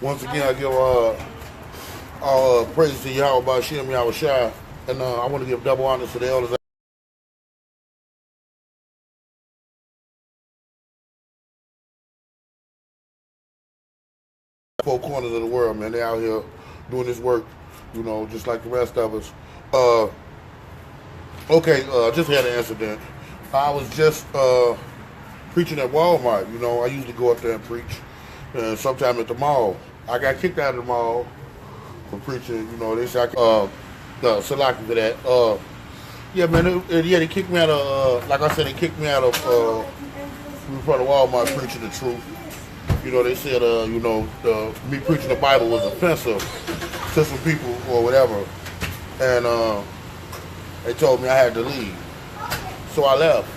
Once again, I give all praise to Yahweh Bashim Yahweh Shai, and I want to give double honor to the elders. Four corners of the world, man. They out here doing this work, just like the rest of us. Just had an incident. I was just preaching at Walmart. I usually go up there and preach. Sometime at the mall. I got kicked out of the mall for preaching. They said Salaki for that. Yeah, man. They kicked me out of. Like I said, they kicked me out of in front of Walmart preaching the truth. They said, me preaching the Bible was offensive to some people or whatever, and they told me I had to leave. So I left.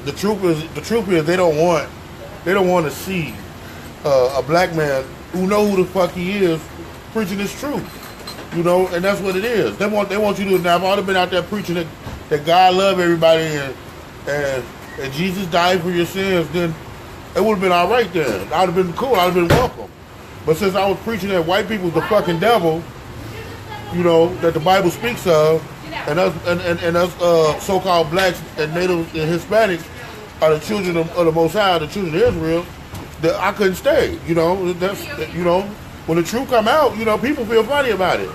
The truth is they don't want to see a black man who know who the fuck he is preaching his truth. And that's what it is. They want you to now. I've already been out there preaching that God love everybody and Jesus died for your sins. Then it would have been all right then. I'd have been cool. I'd have been welcome. But since I was preaching that white people's the fucking devil, that the Bible speaks of, and us so-called blacks and natives and Hispanics are the children of the Most High, the children of Israel, that I couldn't stay. That's when the truth come out, people feel funny about it.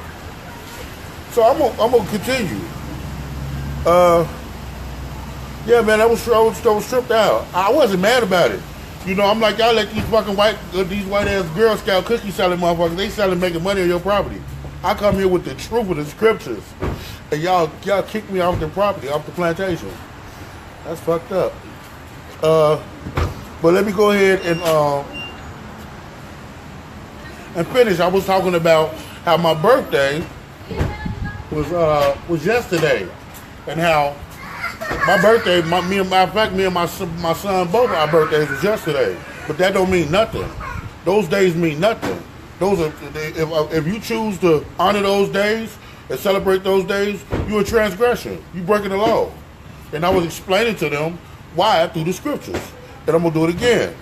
So I'm gonna continue. Yeah, man, I was stripped out. I wasn't mad about it. I'm like, y'all let these fucking these white ass Girl Scout cookie selling motherfuckers, they selling making money on your property. I come here with the truth of the scriptures, and y'all kick me off the property, off the plantation. That's fucked up. But let me go ahead and finish. I was talking about how my birthday was yesterday, and how my birthday, me and my son, both our birthdays was yesterday. But that don't mean nothing. Those days mean nothing. Those are if you choose to honor those days and celebrate those days, you're a transgression. You breaking the law. And I was explaining to them why through the scriptures. And I'm gonna do it again.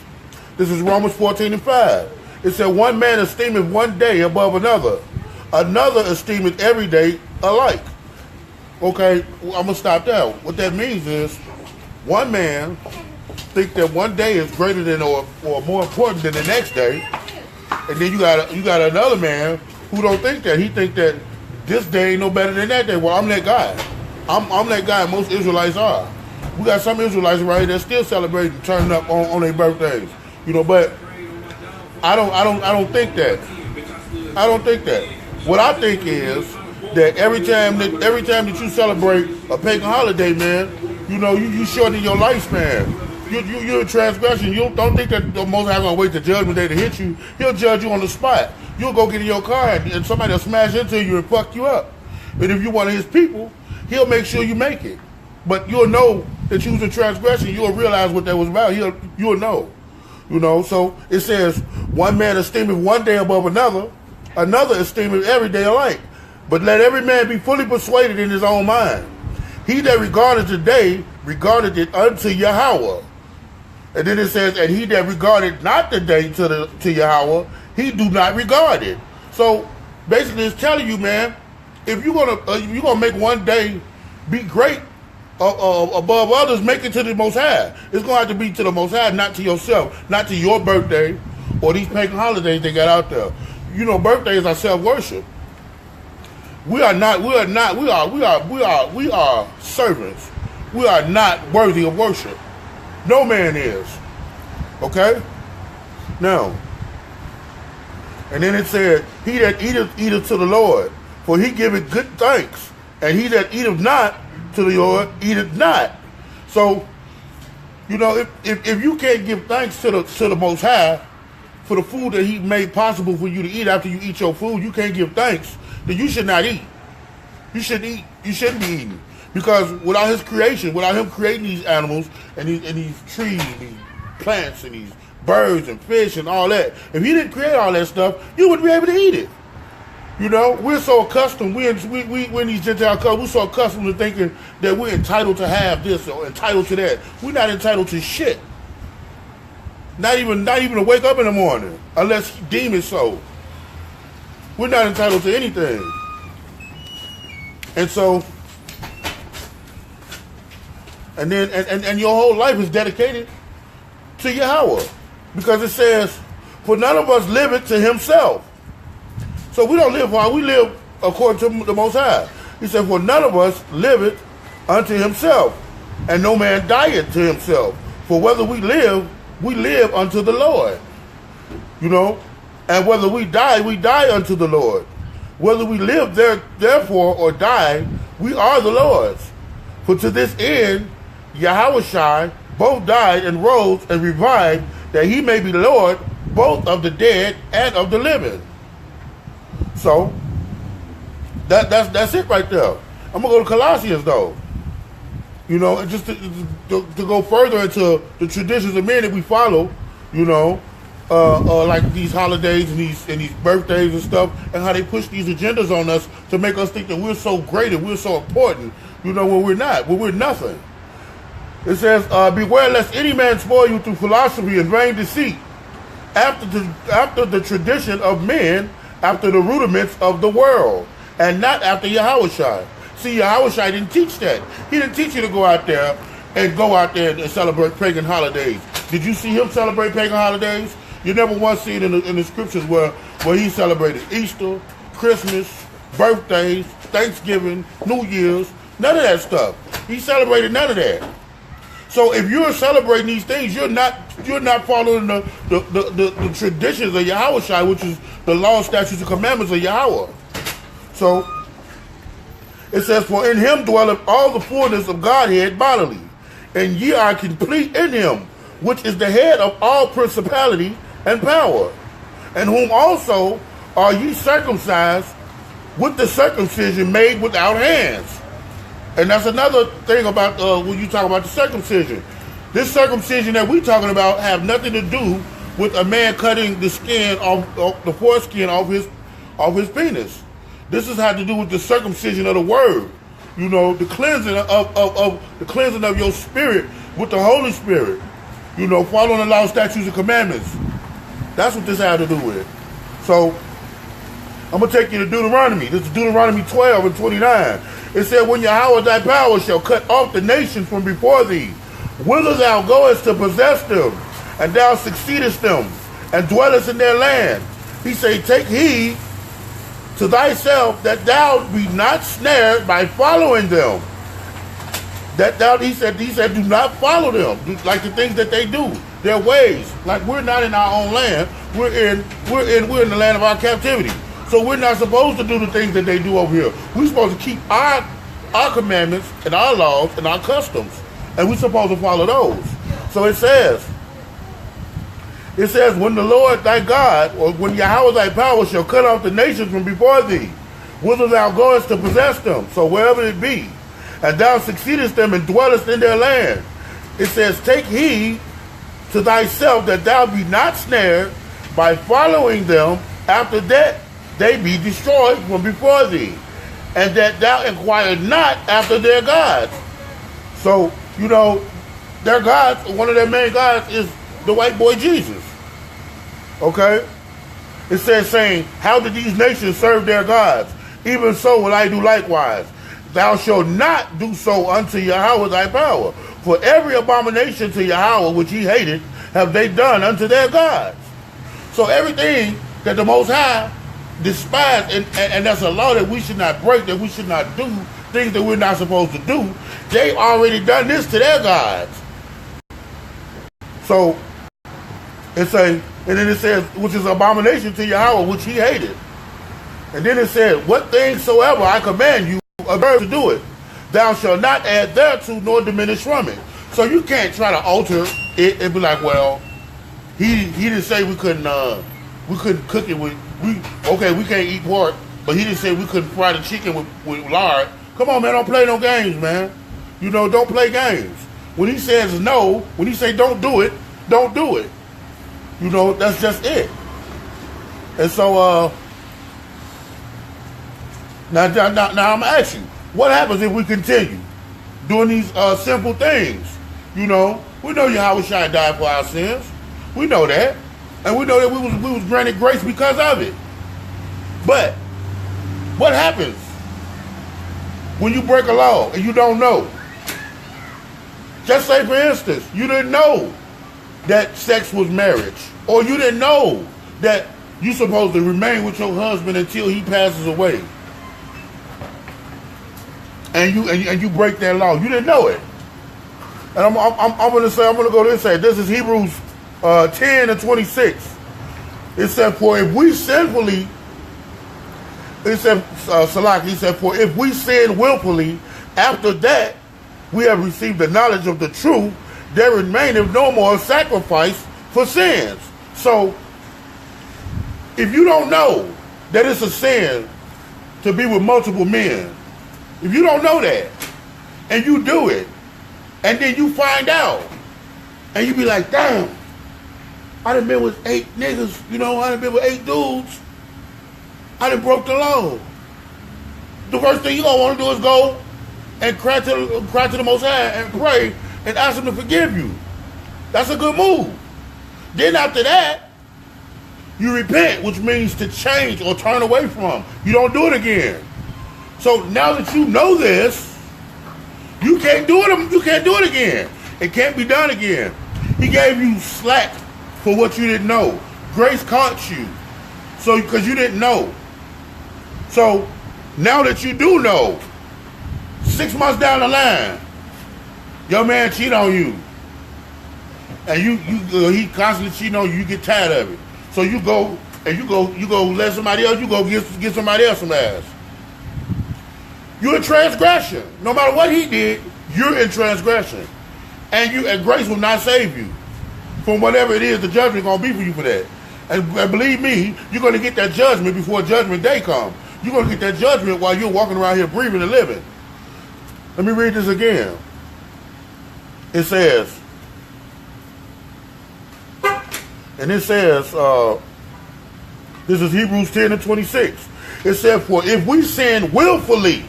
This is Romans 14:5. It said, one man esteemeth one day above another. Another esteemeth every day alike. Okay, I'm gonna stop there. What that means is, one man think that one day is greater than or more important than the next day, and then you got another man who don't think that. He think that this day ain't no better than that day. Well, I'm that guy. I'm that guy. Most Israelites are. We got some Israelites right here that still celebrating, turning up on their birthdays. But I don't think that. I don't think that. What I think is that every time that you celebrate a pagan holiday, man, you shorten your lifespan. You're a transgression. You don't think that the Most High gonna wait the judgment day to hit you. He'll judge you on the spot. You'll go get in your car and somebody will smash into you and fuck you up. And if you're one of his people, he'll make sure you make it. But you'll know that you was a transgression. You'll realize what that was about. You'll know. So it says, one man esteemeth one day above another, another esteemeth every day alike. But let every man be fully persuaded in his own mind. He that regardeth the day, regardeth it unto Yahweh. And then it says, and he that regardeth not the day to Yahweh, he do not regard it. So basically it's telling you, man, if you're gonna make one day be great above others, make it to the Most High. It's gonna have to be to the Most High, not to yourself, not to your birthday or these pagan holidays they got out there. Birthdays are self-worship. We are servants. We are not worthy of worship. No man is. Okay? Now, and then it said, he that eateth to the Lord, for he giveth good thanks. And he that eateth not to the Lord, eateth not. So, if you can't give thanks to the Most High for the food that he made possible for you to eat after you eat your food, you can't give thanks, then you should not eat. You shouldn't eat. You shouldn't be eating. Because without his creation, without him creating these animals and these trees, and these plants and these birds and fish and all that, if he didn't create all that stuff, you wouldn't be able to eat it. We're so accustomed, we in these Gentile cultures, we're so accustomed to thinking that we're entitled to have this or entitled to that. We're not entitled to shit. Not even to wake up in the morning, unless he deem it so. We're not entitled to anything. And so, and then and your whole life is dedicated to Yahweh. Because it says, for none of us liveth to himself. So we don't live while we live according to the Most High. He said, for none of us liveth unto himself, and no man dieth to himself. For whether we live unto the Lord. You know? And whether we die unto the Lord. Whether we live therefore or die, we are the Lord's. For to this end, Yahushua both died and rose and revived, that he may be Lord both of the dead and of the living. So, that's it right there. I'm going to go to Colossians, though. You know, and just to go further into the traditions of men that we follow, you know, like these holidays and these birthdays and stuff, and how they push these agendas on us to make us think that we're so great and we're so important, you know, when we're not, when we're nothing. It says, beware lest any man spoil you through philosophy and vain deceit, after the tradition of men, after the rudiments of the world, and not after Yahushua. See, Yahushua didn't teach that. He didn't teach you to go out there and celebrate pagan holidays. Did you see him celebrate pagan holidays? You never once see it in the scriptures where he celebrated Easter, Christmas, birthdays, Thanksgiving, New Year's, none of that stuff. He celebrated none of that. So if you're celebrating these things, you're not following the traditions of Yahushua, which is the law, statutes, and commandments of Yahweh. So it says, for in him dwelleth all the fullness of Godhead bodily, and ye are complete in him, which is the head of all principality and power, and whom also are ye circumcised with the circumcision made without hands. And that's another thing about when you talk about the circumcision. This circumcision that we're talking about have nothing to do with a man cutting the skin off the foreskin off his penis. This has had to do with the circumcision of the word. You know, the cleansing of your spirit with the Holy Spirit. You know, following the law, statutes, and commandments. That's what this had to do with. So, I'm going to take you to Deuteronomy. This is Deuteronomy 12 and 29. It said, when Yahweh thy power shall cut off the nations from before thee, whither thou goest to possess them, and thou succeedest them, and dwellest in their land. He say, take heed to thyself that thou be not snared by following them. He said, do not follow them, like the things that they do, their ways. Like we're not in our own land. We're in the land of our captivity. So we're not supposed to do the things that they do over here. We're supposed to keep our commandments and our laws and our customs. And we're supposed to follow those. So it says, when the Lord thy God, or when Yahweh thy power shall cut off the nations from before thee, whither thou goest to possess them, so wherever it be, and thou succeedest them and dwellest in their land. It says, take heed to thyself that thou be not snared by following them, after that they be destroyed from before thee, and that thou inquire not after their gods. So, you know, their gods, one of their main gods is the white boy Jesus. Okay? It says, saying, how did these nations serve their gods? Even so will I do likewise. Thou shalt not do so unto Yahweh thy power. For every abomination to Yahweh which he hated have they done unto their gods. So everything that the Most High despised, and that's a law that we should not break, that we should not do, things that we're not supposed to do, they already done this to their gods. So and then it says, which is abomination to Yahweh, which he hated. And then it said, what things soever I command you, observe to do it. Thou shalt not add thereto nor diminish from it. So you can't try to alter it and be like, well, he didn't say we couldn't cook it with, we can't eat pork, but he didn't say we couldn't fry the chicken with lard. Come on, man, don't play no games, man. You know, don't play games. When he says no, when he say don't do it, don't do it. You know, that's just it. And so, now I'm gonna ask you, what happens if we continue doing these simple things? You know, we know Yahushua died for our sins. We know that. And we know that we was granted grace because of it. But what happens when you break a law and you don't know? Just say, for instance, you didn't know that sex was marriage, or you didn't know that you're supposed to remain with your husband until he passes away, and you break that law. You didn't know it. And I'm going to go there and say, this is Hebrews 10:26. It said, for if we sinfully, it said, Salaki, he said, for if we sin willfully, after that we have received the knowledge of the truth, there remaineth no more sacrifice for sins. So, if you don't know that it's a sin to be with multiple men, if you don't know that, and you do it, and then you find out, and you be like, damn, I done been with 8 niggas, I done been with 8 dudes, I done broke the law. The first thing you gonna want to do is go and cry to the Most High and pray and ask him to forgive you. That's a good move. Then after that, you repent, which means to change or turn away from. You don't do it again. So now that you know this, you can't do it. You can't do it again. It can't be done again. He gave you slack for what you didn't know. Grace caught you, so because you didn't know. So now that you do know, 6 months down the line, your man cheat on you, and he constantly cheating on you. You get tired of it, so you go let somebody else. You go get somebody else some ass. You're in transgression. No matter what he did, you're in transgression, and grace will not save you from whatever it is. The judgment gonna be for you for that. And believe me, you're gonna get that judgment before Judgment Day comes. You're gonna get that judgment while you're walking around here breathing and living. Let me read this again. It says, this is Hebrews 10:26. It says, for if we sin willfully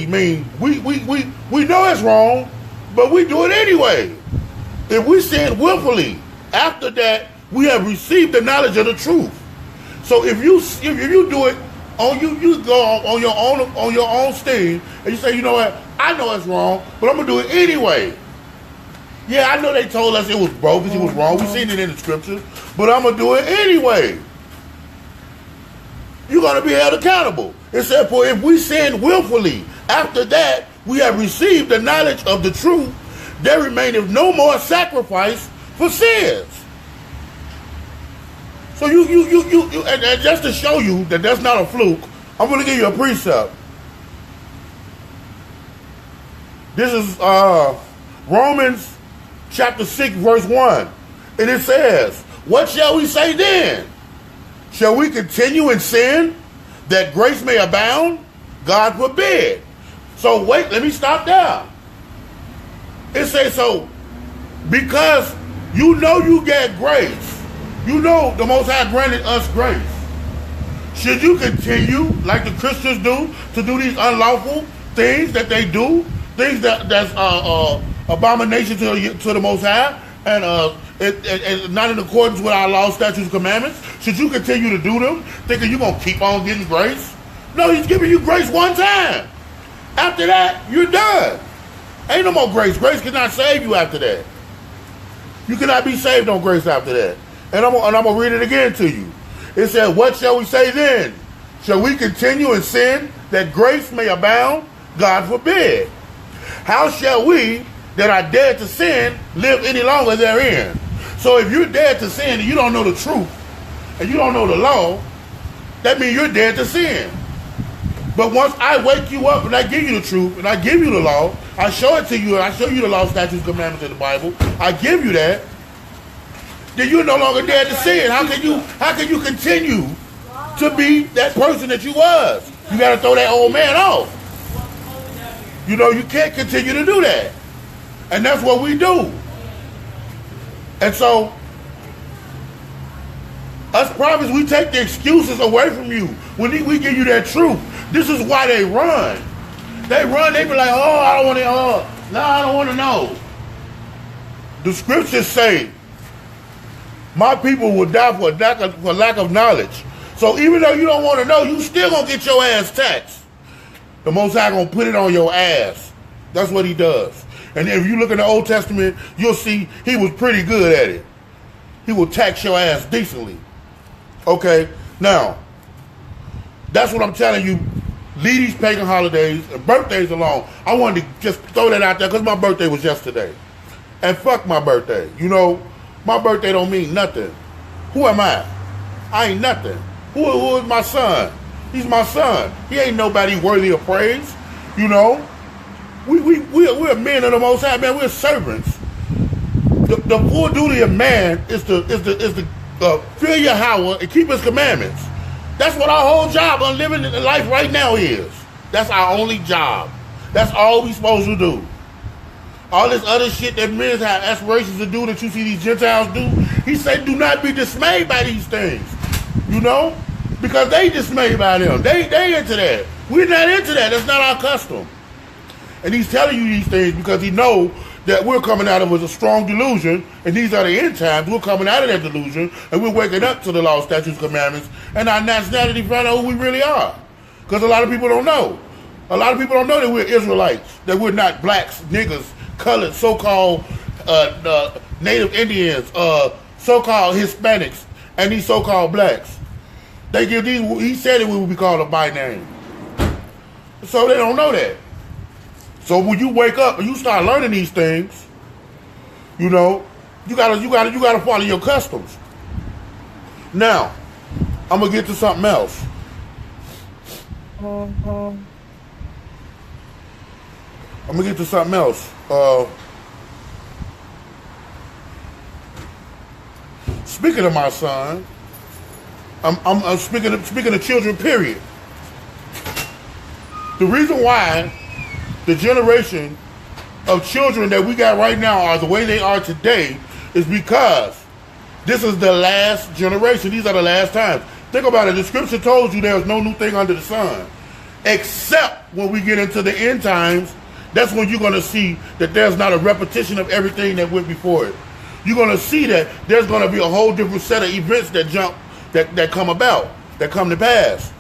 mean we know it's wrong, but we do it anyway. If we sin willfully, after that we have received the knowledge of the truth. So if you do it on you go on your own steam, and you say, you know what, I know it's wrong, but I'm gonna do it anyway. Yeah, I know they told us it was bogus, it was wrong. We've seen it in the scriptures, but I'm gonna do it anyway. You're gonna be held accountable. It said, for if we sin willfully, after that we have received the knowledge of the truth, there remaineth no more sacrifice for sins. So and just to show you that that's not a fluke, I'm going to give you a precept. This is Romans chapter 6, verse 1. And it says, what shall we say then? Shall we continue in sin that grace may abound? God forbid. So wait, let me stop there. It says, so because you know you get grace, you know the Most High granted us grace, should you continue like the Christians do to do these unlawful things that they do, things that's abomination to the Most High, and not in accordance with our law, statutes, commandments? Should you continue to do them, thinking you're gonna keep on getting grace? No, He's giving you grace one time. After that, you're done. Ain't no more grace. Grace cannot save you after that. You cannot be saved on grace after that. And I'm going to read it again to you. It says, what shall we say then? Shall we continue in sin that grace may abound? God forbid. How shall we that are dead to sin live any longer therein? So if you're dead to sin and you don't know the truth and you don't know the law, that means you're dead to sin. But once I wake you up and I give you the truth and I give you the law, I show it to you, and I show you the law, statutes, commandments of the Bible, I give you that, then you're no longer dead to sin. How can you continue to be that person that you was? You got to throw that old man off. You know, you can't continue to do that. And that's what we do. And so, us prophets, we take the excuses away from you. When we give you that truth, this is why they run. They run, they be like, oh, I don't want to, I don't want to know. The scriptures say, My people will die for lack of knowledge. So even though you don't want to know, you still gonna get your ass taxed. The Most High gonna put it on your ass. That's what he does. And if you look in the Old Testament, you'll see he was pretty good at it. He will tax your ass decently. Okay, now, that's what I'm telling you. Leave these pagan holidays and birthdays alone. I wanted to just throw that out there because my birthday was yesterday. And fuck my birthday. You know, my birthday don't mean nothing. Who am I? I ain't nothing. Who is my son? He's my son. He ain't nobody worthy of praise. You know? We're men of the Most High, man. We're servants. The full duty of man is to fear Yahweh and keep his commandments. That's what our whole job on living life right now is. That's our only job. That's all we supposed to do. All this other shit that men have aspirations to do that you see these Gentiles do, he said, do not be dismayed by these things. You know? Because they dismayed by them. They into that. We're not into that. That's not our custom. And he's telling you these things because he knows that we're coming out of a strong delusion, and these are the end times. We're coming out of that delusion, and we're waking up to the law, statutes, commandments, and our nationality, find out who we really are. Because a lot of people don't know. A lot of people don't know that we're Israelites, that we're not blacks, niggas, colored, so-called Native Indians, so-called Hispanics, and these so-called blacks. They give these. He said it would be called a by name, so they don't know that. So when you wake up and you start learning these things, you know, you gotta follow your customs. Now, I'm gonna get to something else. Speaking of my son, I'm speaking of children. Period. The reason why the generation of children that we got right now are the way they are today is because this is the last generation. These are the last times. Think about it. The scripture told you there's no new thing under the sun. Except when we get into the end times, that's when you're going to see that there's not a repetition of everything that went before it. You're going to see that there's going to be a whole different set of events that come about, that come to pass.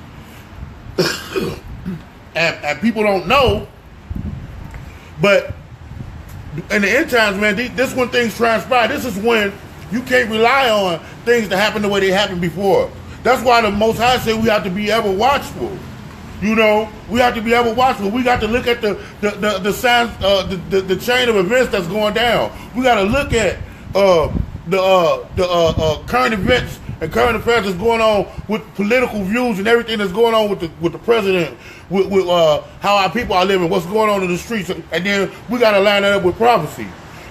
and people don't know. But in the end times, man, this when things transpire. This is when you can't rely on things to happen the way they happened before. That's why the Most High said we have to be ever watchful. You know, we have to be ever watchful. We got to look at the signs, the chain of events that's going down. We got to look at the current events and current affairs that's going on with political views and everything that's going on with the president, with how our people are living, what's going on in the streets, and then we got to line that up with prophecy.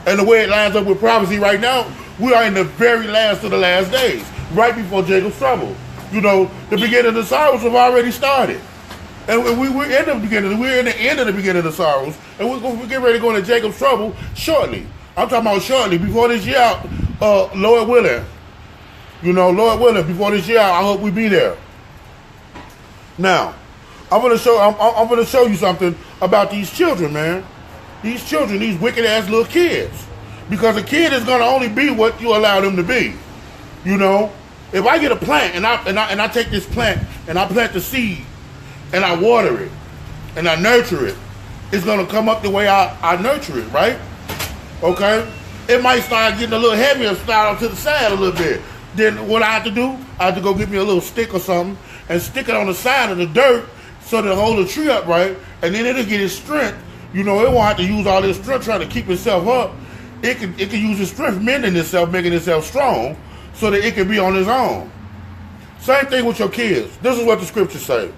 And the way it lines up with prophecy right now, we are in the very last of the last days, right before Jacob's trouble. You know, the beginning of the sorrows have already started. And we're in the beginning. We're in the end of the beginning of the sorrows, and we're getting ready to go into Jacob's trouble shortly. I'm talking about shortly, before this year out, Lord willing. You know, Lord willing, before this year out, I hope we be there. Now, I'm gonna show you something about these children, man. These children, these wicked ass little kids, because a kid is gonna only be what you allow them to be. You know, if I get a plant and I take this plant and I plant the seed and I water it and I nurture it, it's gonna come up the way I nurture it, right? Okay? It might start getting a little heavier, start off to the side a little bit. Then what I have to do, I have to go get me a little stick or something and stick it on the side of the dirt so that it'll hold the tree up right, and then it'll get its strength. You know, it won't have to use all this strength trying to keep itself up. It can use its strength mending itself, making itself strong, so that it can be on its own. Same thing with your kids. This is what the scriptures say.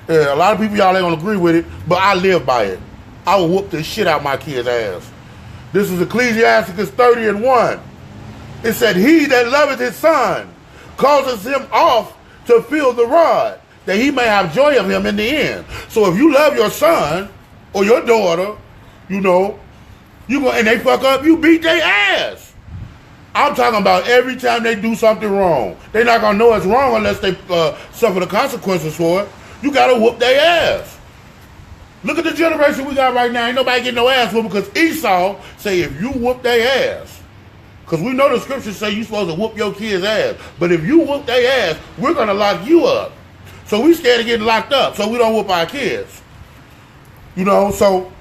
Yeah, a lot of people, y'all ain't gonna agree with it, but I live by it. I will whoop the shit out my kid's ass. This is Ecclesiasticus 30:1. It said, he that loveth his son causes him oft to feel the rod, that he may have joy of him in the end. So if you love your son or your daughter, you know, and they fuck up, you beat their ass. I'm talking about every time they do something wrong. They're not going to know it's wrong unless they suffer the consequences for it. You got to whoop their ass. Look at the generation we got right now. Ain't nobody getting no ass whooping because Esau say if you whoop their ass, Because we know the scriptures say you're supposed to whoop your kids' ass. But if you whoop their ass, we're going to lock you up. So we scared of getting locked up so we don't whoop our kids. You know, so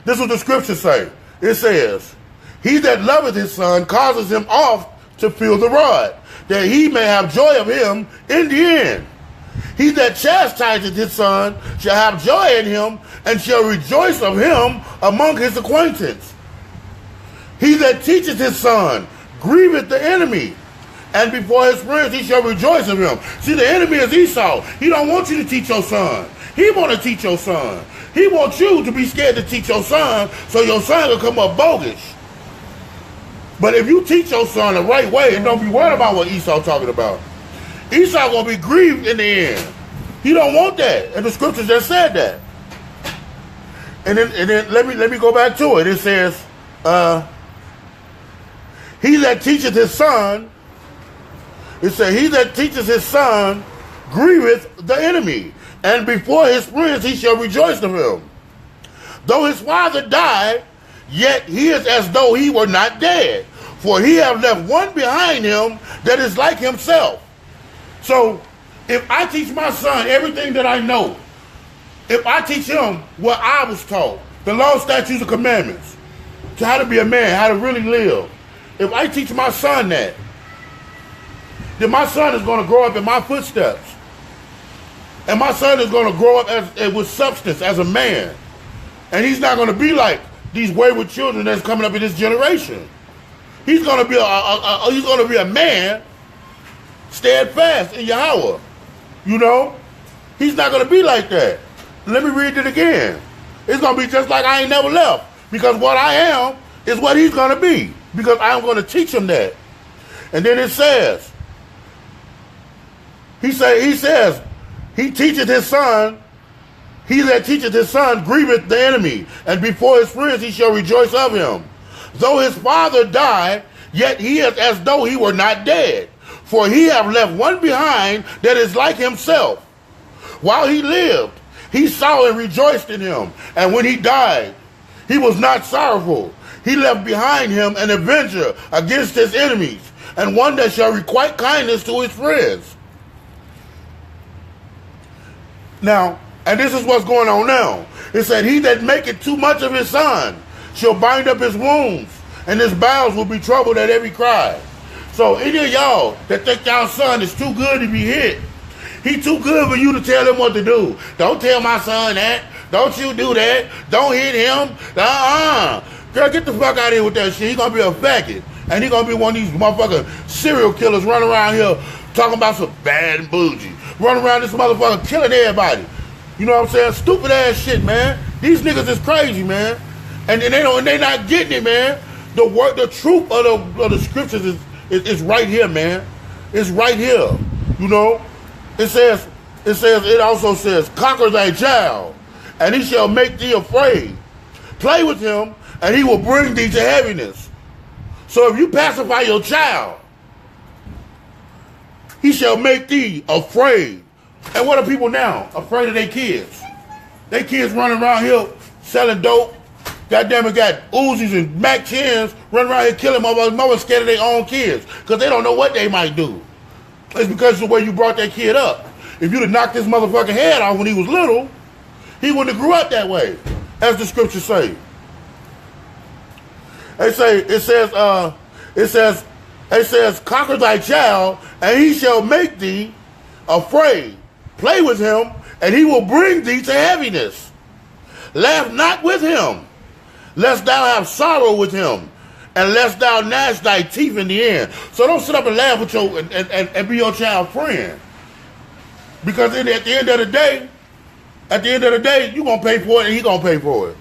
this is what the scriptures say. It says, he that loveth his son causes him oft to feel the rod, that he may have joy of him in the end. He that chastiseth his son shall have joy in him, and shall rejoice of him among his acquaintance. He that teacheth his son grieveth the enemy, and before his friends he shall rejoice of him. See, the enemy is Esau. He don't want you to teach your son. He want to teach your son. He wants you to be scared to teach your son, so your son will come up bogus. But if you teach your son the right way, and don't be worried about what Esau talking about, Esau gonna be grieved in the end. He don't want that, and the scriptures just said that. And then let me go back to it. It says, he that teacheth his son, it says, he that teacheth his son grieveth the enemy, and before his friends he shall rejoice of him. Though his father died, yet he is as though he were not dead, for he have left one behind him that is like himself. So if I teach my son everything that I know, if I teach him what I was taught, the law, statutes, and commandments, to how to be a man, how to really live, if I teach my son that, then my son is going to grow up in my footsteps. And my son is going to grow up with substance as a man. And he's not going to be like these wayward children that's coming up in this generation. He's going to be a man steadfast in Yahweh. You know? He's not going to be like that. Let me read it again. It's going to be just like I ain't never left. Because what I am is what he's going to be. Because I'm going to teach him that. And then it says, he says, he teacheth his son, he that teacheth his son grieveth the enemy, and before his friends he shall rejoice of him. Though his father die, yet he is as though he were not dead, for he have left one behind that is like himself. While he lived, he saw and rejoiced in him, and when he died, he was not sorrowful. He left behind him an avenger against his enemies, and one that shall requite kindness to his friends. Now, and this is what's going on now. It said, he that maketh too much of his son shall bind up his wounds, and his bowels will be troubled at every cry. So any of y'all that think y'all son is too good to be hit, he too good for you to tell him what to do. Don't tell my son that. Don't you do that. Don't hit him. Girl, get the fuck out of here with that shit. He gonna be a faggot. And he gonna be one of these motherfucking serial killers running around here talking about some bad and bougie. Running around this motherfucker killing everybody. You know what I'm saying? Stupid ass shit, man. These niggas is crazy, man. And they not getting it, man. The truth of the scriptures is right here, man. It's right here. You know? It also says, conquer thy child, and he shall make thee afraid. Play with him, and he will bring thee to heaviness. So if you pacify your child, he shall make thee afraid. And what are people now? Afraid of their kids. Their kids running around here selling dope. Goddamn it, got Uzis and Mac 10s running around here killing motherfuckers. Motherfuckers scared of their own kids because they don't know what they might do. It's because of the way you brought that kid up. If you'd have knocked his motherfucking head off when he was little, he wouldn't have grew up that way, as the scriptures say. It says, conquer thy child, and he shall make thee afraid. Play with him, and he will bring thee to heaviness. Laugh not with him, lest thou have sorrow with him, and lest thou gnash thy teeth in the end. So don't sit up and laugh with your and be your child's friend. Because at the end of the day, you're gonna pay for it, and he's gonna pay for it.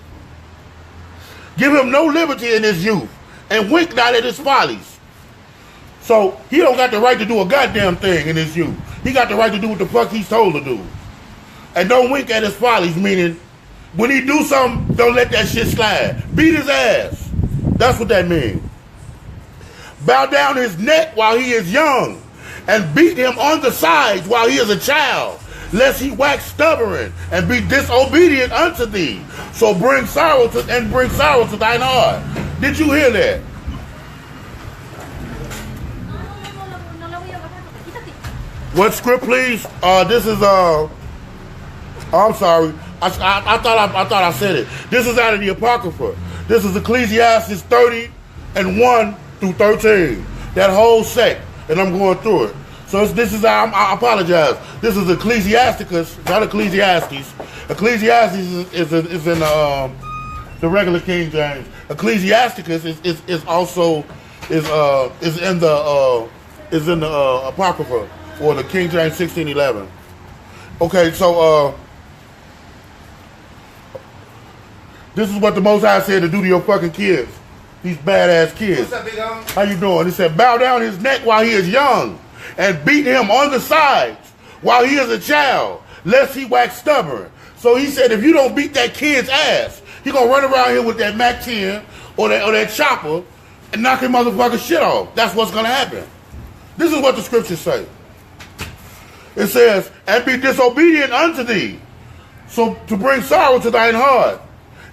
Give him no liberty in his youth, and wink not at his follies. So he don't got the right to do a goddamn thing in his youth. He got the right to do what the fuck he's told to do. And don't wink at his follies, meaning when he do something, don't let that shit slide. Beat his ass. That's what that means. Bow down his neck while he is young, and beat him on the sides while he is a child, lest he wax stubborn and be disobedient unto thee. So bring sorrow to thine heart. Did you hear that? What script, please? This is I'm sorry. I thought I said it. This is out of the Apocrypha. This is Ecclesiastes 30 and 1 through 13. That whole sect, and I'm going through it. So I apologize. This is Ecclesiasticus, not Ecclesiastes. Ecclesiastes is in the regular King James. Ecclesiasticus is also in the Apocrypha, or the King James 1611. Okay, so this is what the Most High said to do to your fucking kids. These badass kids. What's up, big homie? How you doing? He said, bow down his neck while he is young, and beat him on the sides while he is a child, lest he wax stubborn. So he said, if you don't beat that kid's ass, he gonna run around here with that Mac 10 or that chopper and knock his motherfucking shit off. That's what's gonna happen. This is what the scriptures say. It says, and be disobedient unto thee, so to bring sorrow to thine heart.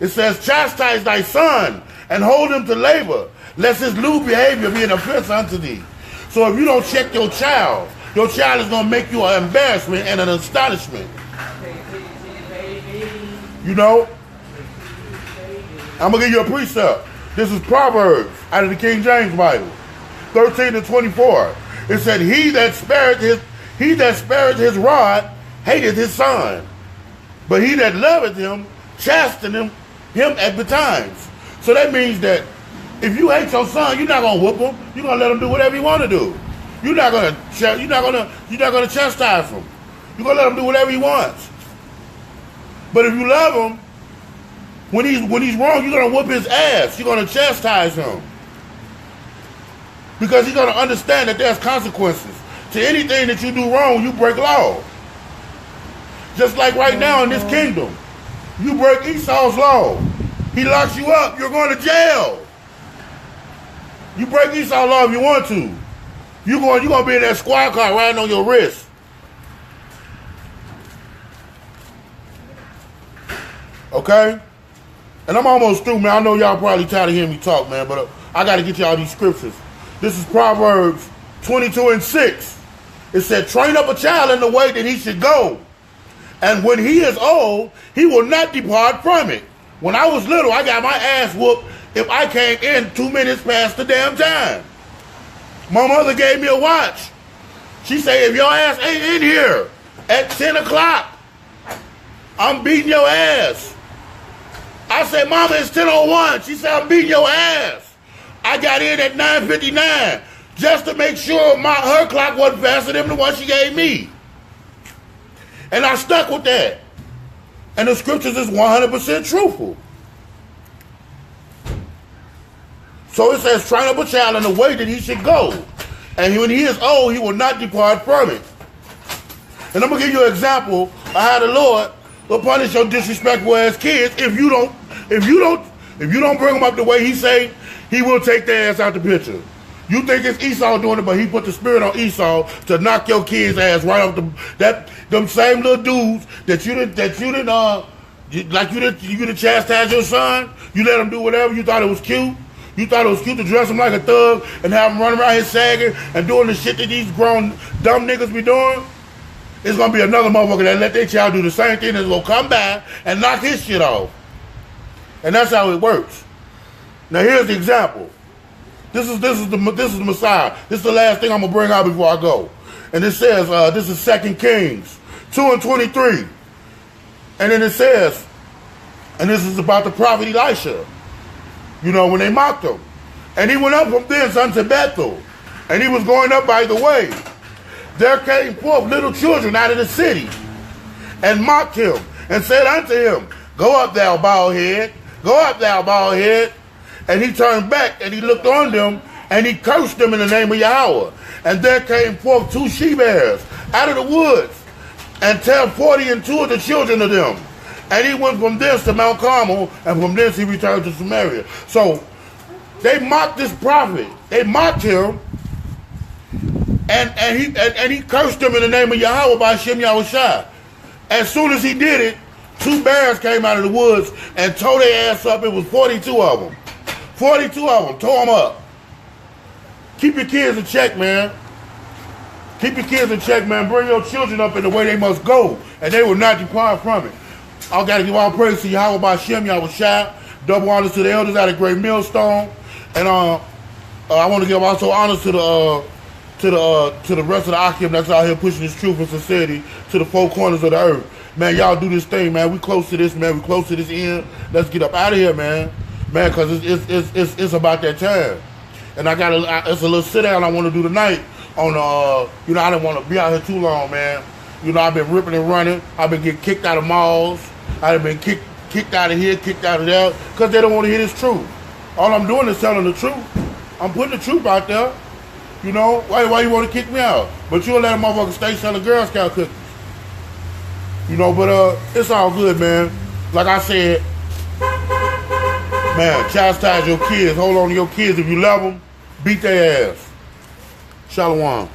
It says, chastise thy son and hold him to labor, lest his lewd behavior be an offense unto thee. So if you don't check your child is going to make you an embarrassment and an astonishment. You know? I'm going to give you a precept. This is Proverbs out of the King James Bible, 13 to 24. It said, he that spareth his rod hateth his son, but he that loveth him chasteneth him at the times. So that means that if you hate your son, you're not gonna whoop him. You're gonna let him do whatever he want to do. You're not gonna chastise him. You're gonna let him do whatever he wants. But if you love him, when he's wrong, you're gonna whoop his ass. You're gonna chastise him, because he's gonna understand that there's consequences to anything that you do wrong. You break law. Just like right now in this kingdom, you break Esau's law, he locks you up. You're going to jail. You break Esau's law if you want to. You're going to be in that squad car riding on your wrist. Okay? And I'm almost through, man. I know y'all probably tired of hearing me talk, man, but I got to get y'all these scriptures. This is Proverbs 22 and 6. It said, train up a child in the way that he should go, and when he is old, he will not depart from it. When I was little, I got my ass whooped if I came in 2 minutes past the damn time. My mother gave me a watch. She said, if your ass ain't in here at 10 o'clock, I'm beating your ass. I said, Mama, it's 10:01. She said, I'm beating your ass. I got in at 9:59 just to make sure her clock wasn't faster than the one she gave me. And I stuck with that. And the scriptures is 100% truthful. So it says, train up a child in the way that he should go, and when he is old, he will not depart from it. And I'm going to give you an example of how the Lord will punish your disrespectful ass kids if you don't bring them up the way he say. He will take their ass out the picture. You think it's Esau doing it, but he put the spirit on Esau to knock your kid's ass right off them same little dudes that you didn't chastise your son. You let him do whatever. You thought it was cute. You thought it was cute to dress him like a thug and have him run around here sagging and doing the shit that these grown dumb niggas be doing. It's gonna be another motherfucker that let their child do the same thing that's gonna come back and knock his shit off. And that's how it works. Now here's the example. This is the Messiah. This is the last thing I'm gonna bring out before I go. And it says, this is 2 Kings 2 and 23. And then it says, and this is about the prophet Elisha. You know, when they mocked him. And he went up from thence unto Bethel, and he was going up by the way. There came forth little children out of the city, and mocked him, and said unto him, go up thou bald head, go up thou bald head. And he turned back, and he looked on them, and he cursed them in the name of Yahweh. And there came forth 2 she-bears out of the woods, and tear 42 of the children of them. And he went from thence to Mount Carmel, and from thence he returned to Samaria. So they mocked this prophet. They mocked him, and he cursed them in the name of Yahweh by Shem Yahushua. As soon as he did it, 2 bears came out of the woods and tore their ass up. It was 42 of them. 42 of them tore them up. Keep your kids in check, man. Keep your kids in check, man. Bring your children up in the way they must go, and they will not depart from it. I got to give all praise to Yahweh Bashem, Yahweh Shai. Double honors to the elders out of Great Millstone, and I want to give also honors to the rest of the Akim that's out here pushing this truth and sincerity to the four corners of the earth. Man, y'all do this thing, man. We close to this, man. We close to this end. Let's get up out of here, man. Man, because it's about that time. And it's a little sit down I want to do tonight on I didn't want to be out here too long, man. I've been ripping and running. I've been getting kicked out of malls. I've been kicked out of here, kicked out of there, because they don't want to hear this truth. All I'm doing is telling the truth. I'm putting the truth out there. Why you want to kick me out? But you'll let a motherfucker stay selling Girl Scout cookies. But it's all good, man. Like I said, man, chastise your kids. Hold on to your kids. If you love them, beat their ass. Shalom.